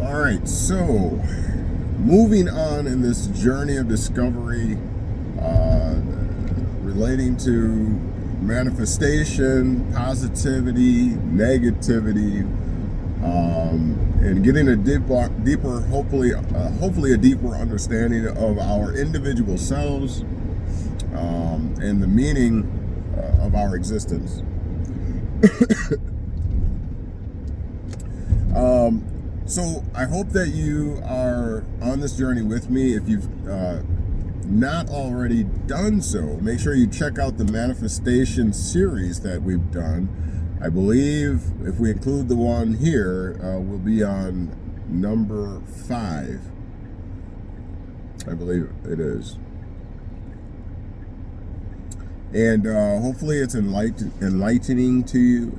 All right, so moving on in this journey of discovery relating to manifestation, positivity, negativity, and getting a deeper, hopefully a deeper understanding of our individual selves and the meaning of our existence. So I hope that you are on this journey with me. If you've not already done so, make sure you check out the manifestation series that we've done. I believe if we include the one here, we'll be on number 5. I believe it is. And hopefully it's enlightening to you,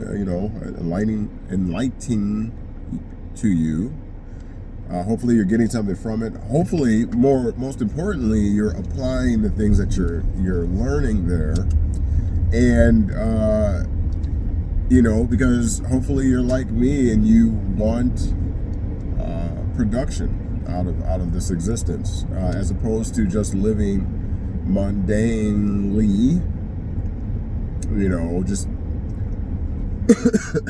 enlightening to you. Hopefully you're getting something from it. Hopefully, most importantly, you're applying the things that you're learning there. And because hopefully you're like me and you want production out of this existence, as opposed to just living mundanely, just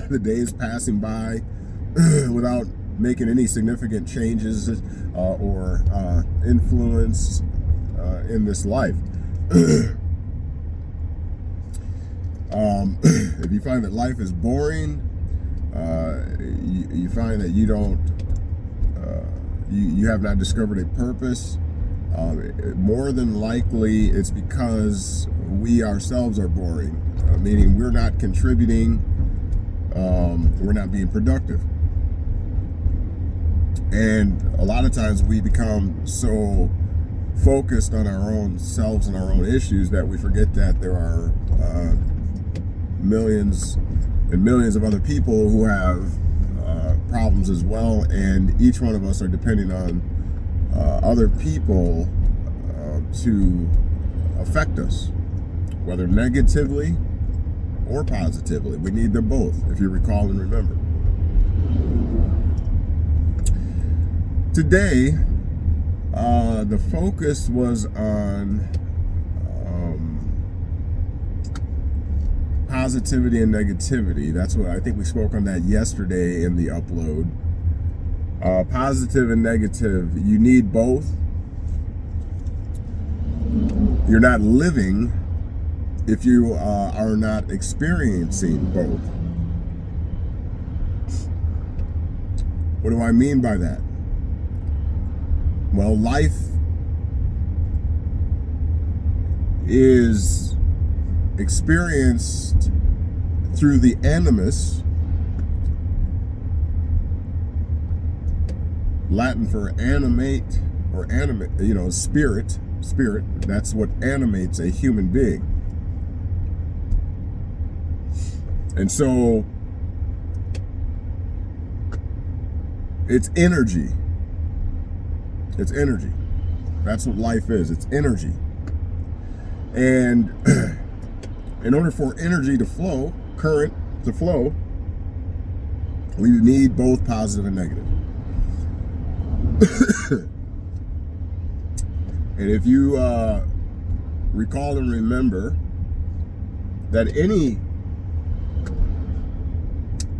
the days passing by without making any significant changes or influence in this life. If you find that life is boring, you find that you don't, you have not discovered a purpose, more than likely it's because we ourselves are boring, meaning we're not contributing, we're not being productive. And a lot of times we become so focused on our own selves and our own issues that we forget that there are millions and millions of other people who have problems as well, and each one of us are depending on other people to affect us, whether negatively or positively. We need them both, if you recall and remember. Today, the focus was on positivity and negativity. That's what I think we spoke on that yesterday in the upload. Positive and negative, you need both. You're not living if you are not experiencing both. What do I mean by that? Well, life is experienced through the animus, Latin for animate or animate, spirit. That's what animates a human being. And so it's energy. It's energy. That's what life is. It's energy. And in order for energy to flow, current to flow, we need both positive and negative. And if you recall and remember that any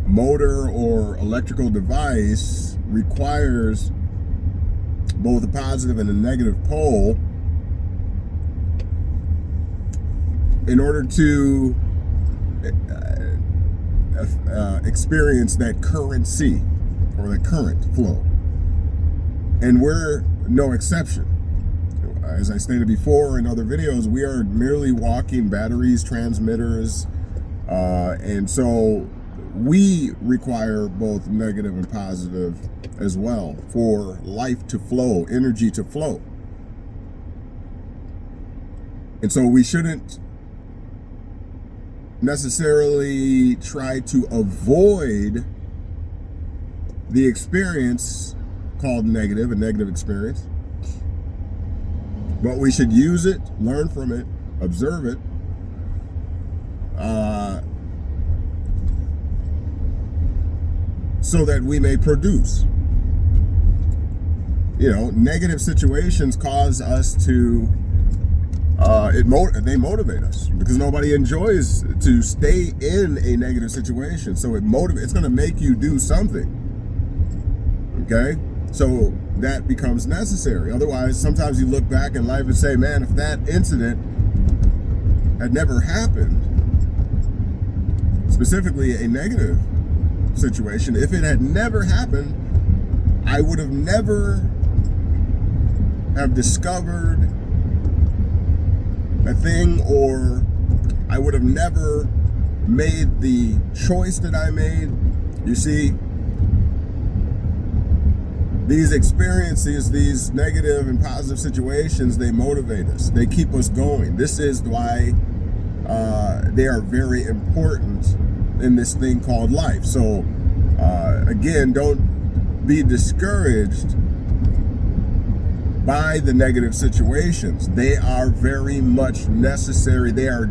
motor or electrical device requires both a positive and a negative pole in order to experience that currency or the current flow. And we're no exception. As I stated before in other videos, we are merely walking batteries, transmitters, and so we require both negative and positive as well for life to flow, energy to flow. And so we shouldn't necessarily try to avoid the experience called negative, a negative experience, but we should use it, learn from it, observe it, so that we may produce. negative situations cause us to, they motivate us, because nobody enjoys to stay in a negative situation. So it's going to make you do something. Okay? So that becomes necessary. Otherwise, sometimes you look back in life and say, man, if that incident had never happened, specifically a negative situation, if it had never happened, I would have never have discovered a thing, or I would have never made the choice that I made. You see, these experiences, these negative and positive situations, they motivate us. They keep us going. This is why they are very important in this thing called life. So again, don't be discouraged by the negative situations. They are very much necessary. They are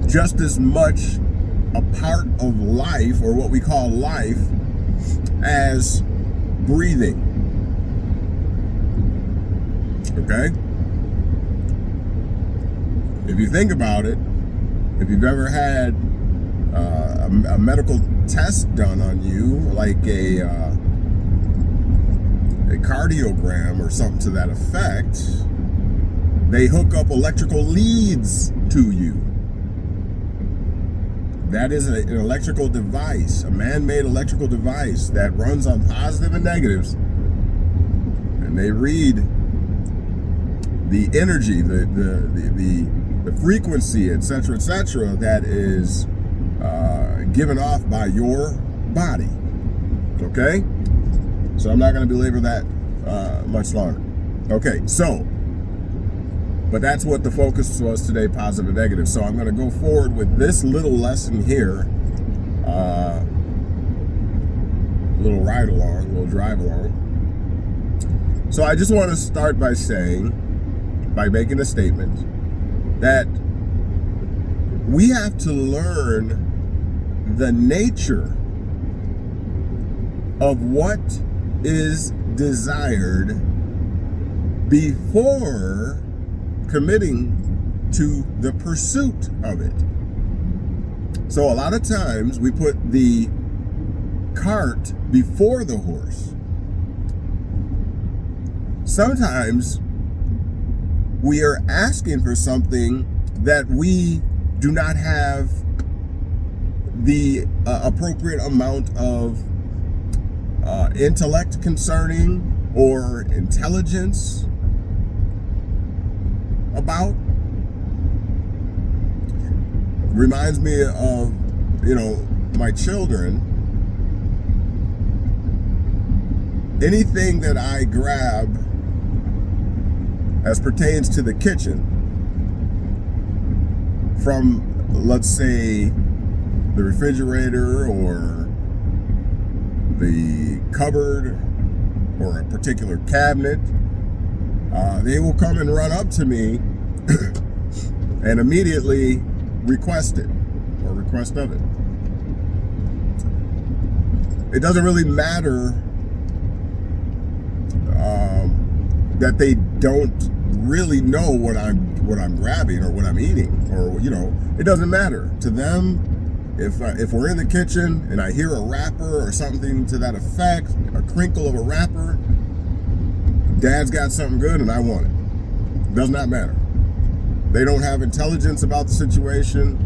just as much a part of life, or what we call life, as breathing. Okay? If you think about it, if you've ever had a medical test done on you, like a cardiogram or something to that effect, they hook up electrical leads to you. That is an electrical device, a man-made electrical device that runs on positive and negatives, and they read the energy, the frequency, etc., that is given off by your body. Okay? So I'm not going to belabor that much longer. Okay, so, but that's what the focus was today, positive and negative. So I'm going to go forward with this little lesson here, little ride along, little drive along. So I just want to start by making a statement that we have to learn the nature of what is desired before committing to the pursuit of it. So a lot of times we put the cart before the horse. Sometimes we are asking for something that we do not have the appropriate amount of intellect concerning, or intelligence about. Reminds me of, my children. Anything that I grab as pertains to the kitchen, from, let's say, the refrigerator or the cupboard or a particular cabinet, they will come and run up to me and immediately request it, or request of it. It doesn't really matter that they don't really know what I'm grabbing or what I'm eating, or it doesn't matter to them. If we're in the kitchen and I hear a wrapper or something to that effect, a crinkle of a wrapper, Dad's got something good and I want it. Does not matter. They don't have intelligence about the situation.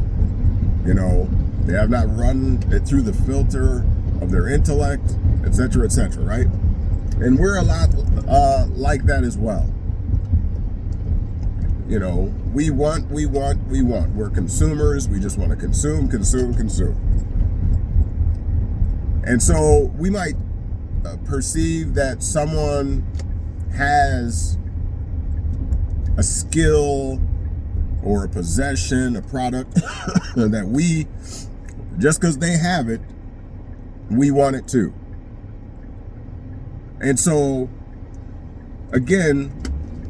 They have not run it through the filter of their intellect, etc., right? And we're a lot like that as well. We want. We're consumers. We just want to consume. And so we might perceive that someone has a skill or a possession, a product that we, just because they have it, we want it too. And so, again,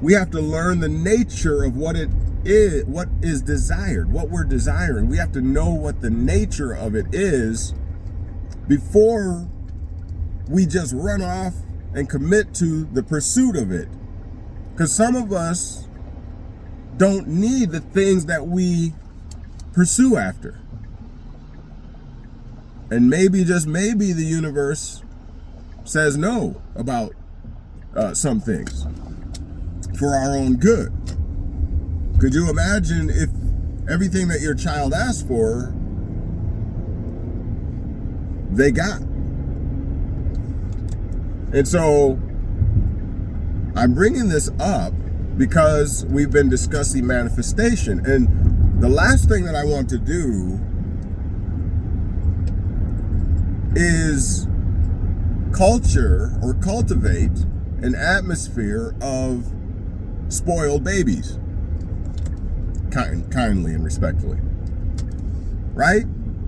we have to learn the nature of what is desired, what we're desiring. We have to know what the nature of it is before we just run off and commit to the pursuit of it. Because some of us don't need the things that we pursue after. And maybe, just maybe, the universe says no about some things for our own good. Could you imagine if everything that your child asked for, they got? And so I'm bringing this up because we've been discussing manifestation. And the last thing that I want to do is culture or cultivate an atmosphere of spoiled babies. Kindly and respectfully. Right?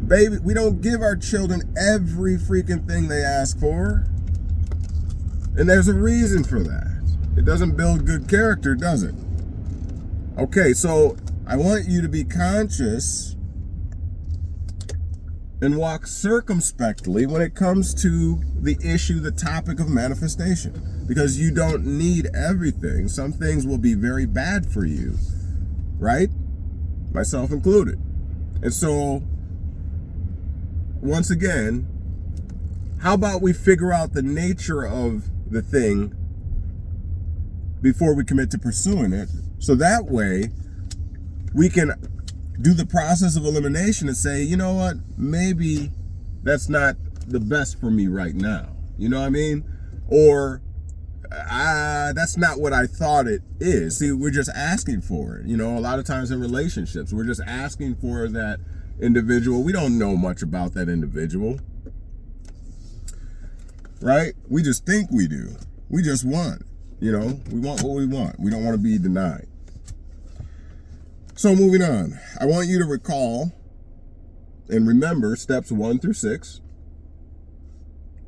Baby, we don't give our children every freaking thing they ask for. And there's a reason for that. It doesn't build good character, does it? Okay, so I want you to be conscious and walk circumspectly when it comes to the issue, the topic of manifestation. Because you don't need everything. Some things will be very bad for you, right? Myself included. And so, once again, how about we figure out the nature of the thing before we commit to pursuing it, so that way we can do the process of elimination and say, you know what, maybe that's not the best for me right now. You know what I mean? Or that's not what I thought it is. See, we're just asking for it. You know, a lot of times in relationships, we're just asking for that individual. We don't know much about that individual, right? We just think we do. We just want, you know, we want what we want. We don't want to be denied. So moving on, I want you to recall and remember steps 1 through 6.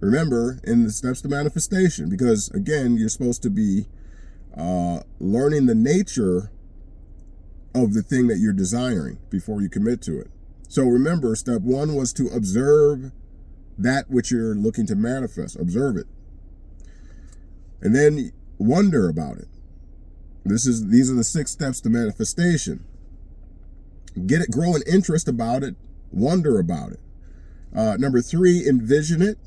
Remember in the steps to manifestation, because again, you're supposed to be learning the nature of the thing that you're desiring before you commit to it. So remember, step 1 was to observe that which you're looking to manifest. Observe it. And then wonder about it. These are the 6 steps to manifestation. Get it, grow an interest about it, wonder about it. Number 3, envision it.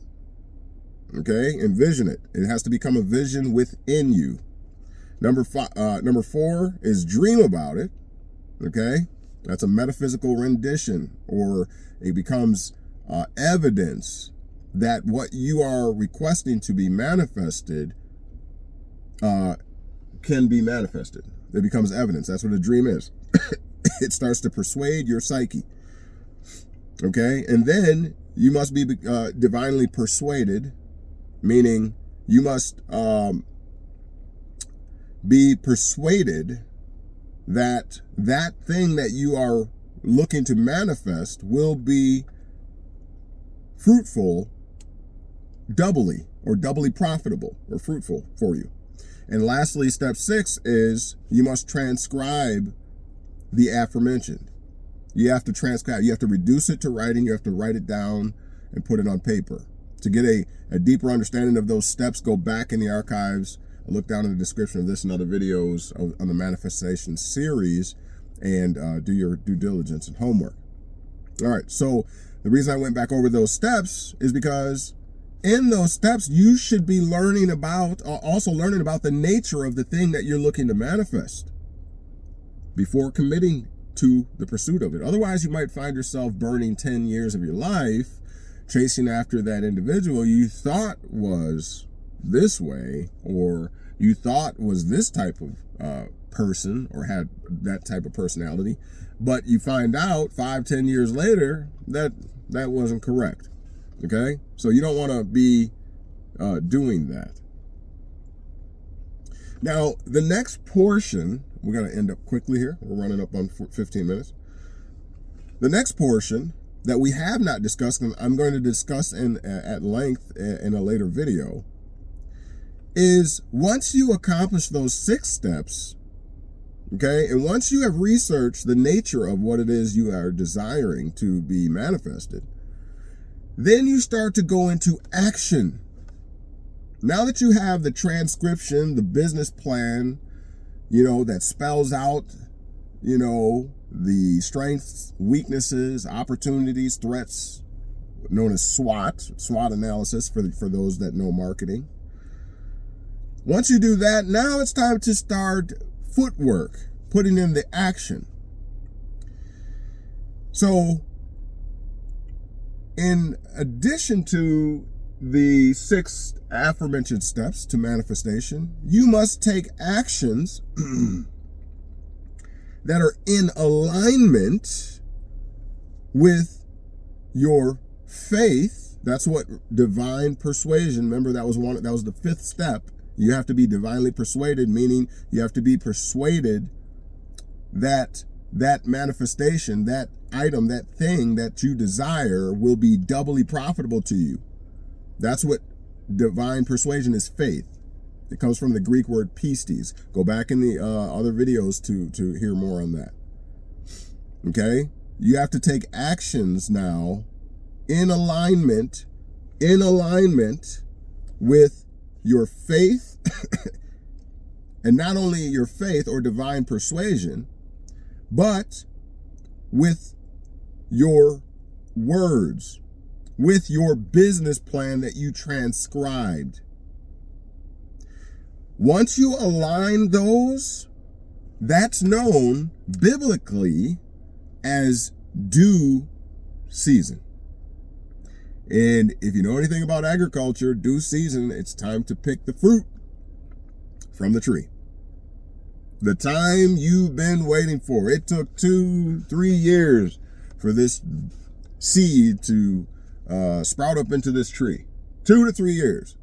Okay, envision it. It has to become a vision within you. Number 4 is dream about it. Okay, that's a metaphysical rendition, or it becomes evidence that what you are requesting to be manifested can be manifested. It becomes evidence. That's what a dream is. It starts to persuade your psyche. Okay, and then you must be divinely persuaded, meaning you must be persuaded that that thing that you are looking to manifest will be fruitful doubly, or doubly profitable or fruitful for you. And lastly, step 6 is you must transcribe the aforementioned. You have to transcribe, you have to reduce it to writing, you have to write it down and put it on paper. To get a deeper understanding of those steps, go back in the archives, look down in the description of this and other videos on the manifestation series, and do your due diligence and homework. All right, so the reason I went back over those steps is because in those steps, you should be learning about the nature of the thing that you're looking to manifest before committing to the pursuit of it. Otherwise, you might find yourself burning 10 years of your life chasing after that individual you thought was this way, or you thought was this type of person, or had that type of personality, but you find out 5-10 years later that that wasn't correct. Okay, so you don't want to be doing that. Now, the next portion, we're going to end up quickly here. We're running up on 15 minutes. The next portion that we have not discussed, and I'm going to discuss at length in a later video, is once you accomplish those 6 steps, okay, and once you have researched the nature of what it is you are desiring to be manifested, then you start to go into action. Now that you have the transcription, the business plan, that spells out, the strengths, weaknesses, opportunities, threats, known as SWOT analysis for those that know marketing. Once you do that, now it's time to start footwork, putting in the action. So, in addition to the 6 aforementioned steps to manifestation, you must take actions that are in alignment with your faith. That's what divine persuasion, remember that was the 5th step. You have to be divinely persuaded, meaning you have to be persuaded that that manifestation, that item, that thing that you desire will be doubly profitable to you. That's what divine persuasion is, faith. It comes from the Greek word pistis. Go back in the other videos to hear more on that. Okay? You have to take actions now in alignment with your faith, and not only your faith or divine persuasion, but with your words, with your business plan that you transcribed. Once you align those, that's known biblically as due season. And if you know anything about agriculture, due season, it's time to pick the fruit from the tree. The time you've been waiting for. It took 2-3 years for this seed to sprout up into this tree. 2 to 3 years,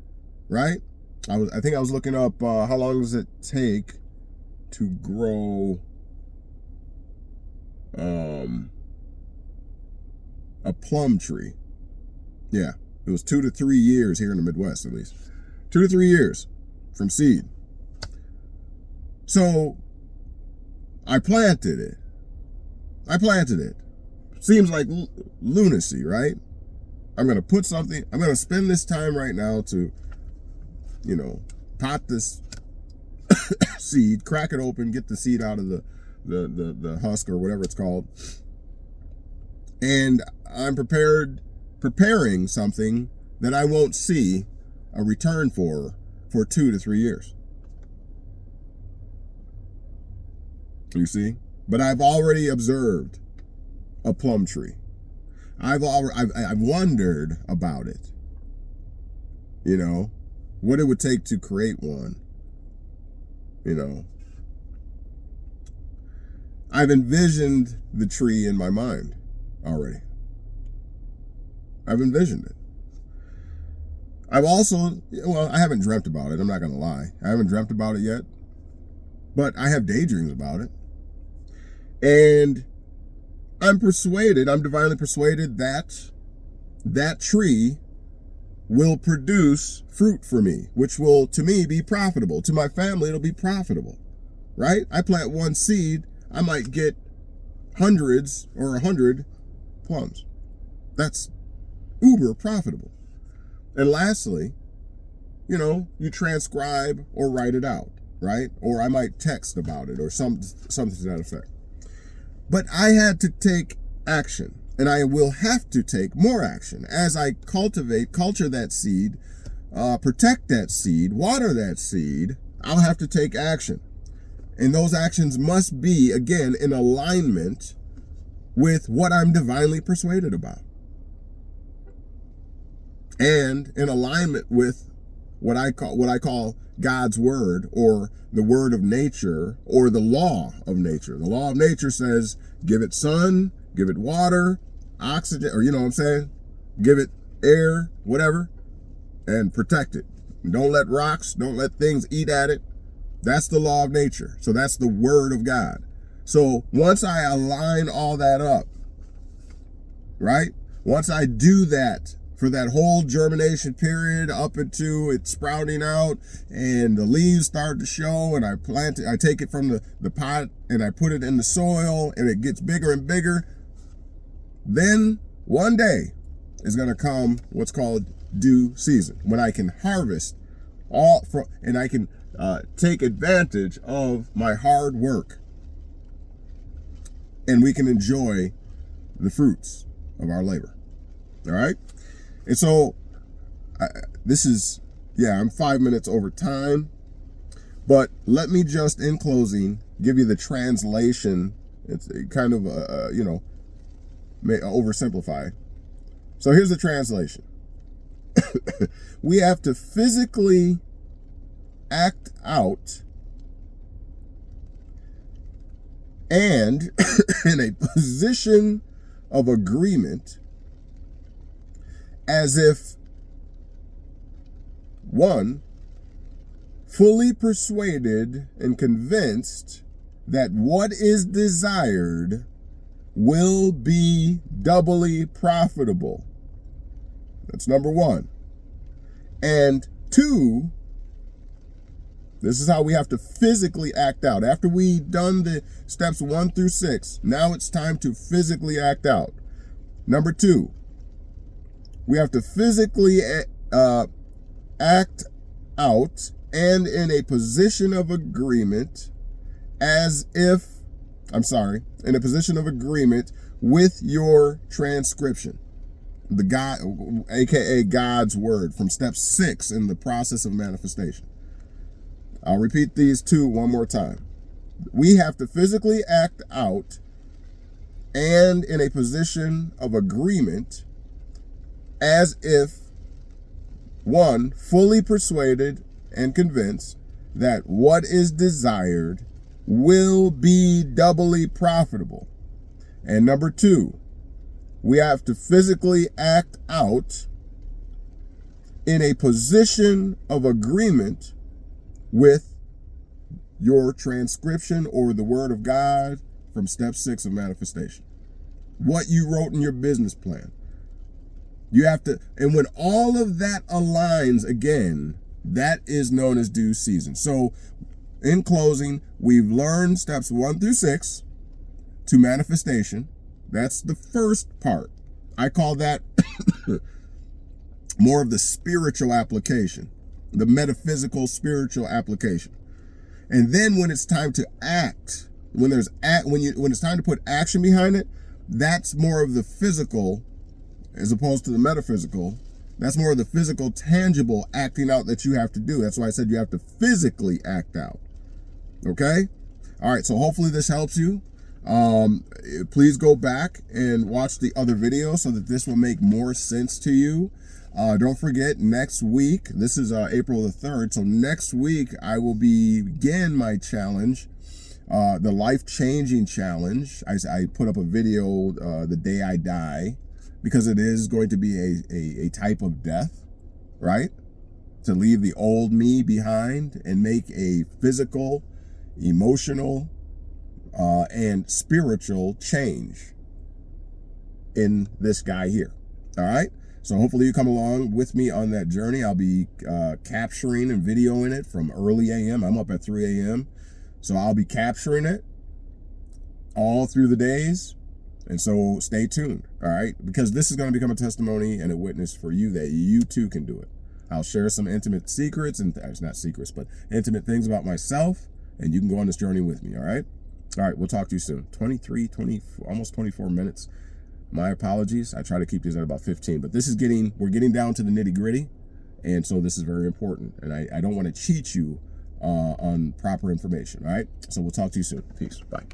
right? I think I was looking up how long does it take to grow a plum tree. Yeah, it was 2 to 3 years here in the Midwest, at least. 2 to 3 years from seed. So I planted it. Seems like lunacy, right? I'm going to spend this time right now to, pot this seed, crack it open, get the seed out of the husk or whatever it's called. And I'm preparing something that I won't see a return for 2 to 3 years. You see? But I've already observed a plum tree. I've wondered about it. What it would take to create one. I've envisioned the tree in my mind already. I've envisioned it. I've also, I haven't dreamt about it. I'm not going to lie. I haven't dreamt about it yet. But I have daydreams about it. And I'm divinely persuaded that that tree will produce fruit for me, which will, to me, be profitable. To my family, it'll be profitable, right? I plant one seed, I might get hundreds or 100 plums. That's uber profitable. And lastly, you transcribe or write it out, right? Or I might text about it or something to that effect. But I had to take action, and I will have to take more action as I culture that seed, protect that seed, water that seed. I'll have to take action. And those actions must be, again, in alignment with what I'm divinely persuaded about. And in alignment with what I call God's word, or the word of nature, or the law of nature. The law of nature says, give it sun, give it water, oxygen, or give it air, whatever, and protect it. Don't let rocks, don't let things eat at it. That's the law of nature. So that's the word of God. So once I align all that up, right? Once I do that for that whole germination period up into it sprouting out and the leaves start to show, and I take it from the pot and I put it in the soil and it gets bigger and bigger, then one day is going to come what's called due season, when I can harvest and I can take advantage of my hard work, and we can enjoy the fruits of our labor. All right. And so I'm 5 minutes over time, but let me just, in closing, give you the translation. It's kind of, may oversimplify. So here's the translation. We have to physically act out and in a position of agreement as if, one, fully persuaded and convinced that what is desired will be doubly profitable. That's number one. And two, this is how we have to physically act out. After we've done the steps 1 through 6, now it's time to physically act out. Number two, we have to physically act out and in a position of agreement in a position of agreement with your transcription. The God, aka God's word, from step 6 in the process of manifestation. I'll repeat these two one more time. We have to physically act out and in a position of agreement as if, one, fully persuaded and convinced that what is desired will be doubly profitable. And number two, we have to physically act out in a position of agreement with your transcription or the word of God from step 6 of manifestation. What you wrote in your business plan. You have to, and when all of that aligns again, that is known as due season. So in closing, we've learned steps 1 through 6 to manifestation. That's the first part. I call that more of the spiritual application, the metaphysical spiritual application. And then when it's time to act, when it's time to put action behind it, that's more of the physical as opposed to the metaphysical. That's more of the physical, tangible acting out that you have to do. That's why I said you have to physically act out. Okay? All right, so hopefully this helps you. Please go back and watch the other videos so that this will make more sense to you. Don't forget, next week, this is April the 3rd, so next week I will begin my challenge, the life-changing challenge. I put up a video the day I die, because it is going to be a type of death, right? To leave the old me behind and make a physical, emotional, and spiritual change in this guy here. All right? So hopefully you come along with me on that journey. I'll be capturing and videoing it from early a.m. I'm up at 3 a.m. So I'll be capturing it all through the days. And so stay tuned, all right? Because this is going to become a testimony and a witness for you that you too can do it. I'll share some intimate secrets, and it's not secrets, but intimate things about myself, and you can go on this journey with me, all right? All right, we'll talk to you soon. 24, almost 24 minutes. My apologies. I try to keep these at about 15, but we're getting down to the nitty gritty. And so this is very important. And I don't want to cheat you on proper information. All right. So we'll talk to you soon. Peace. Bye.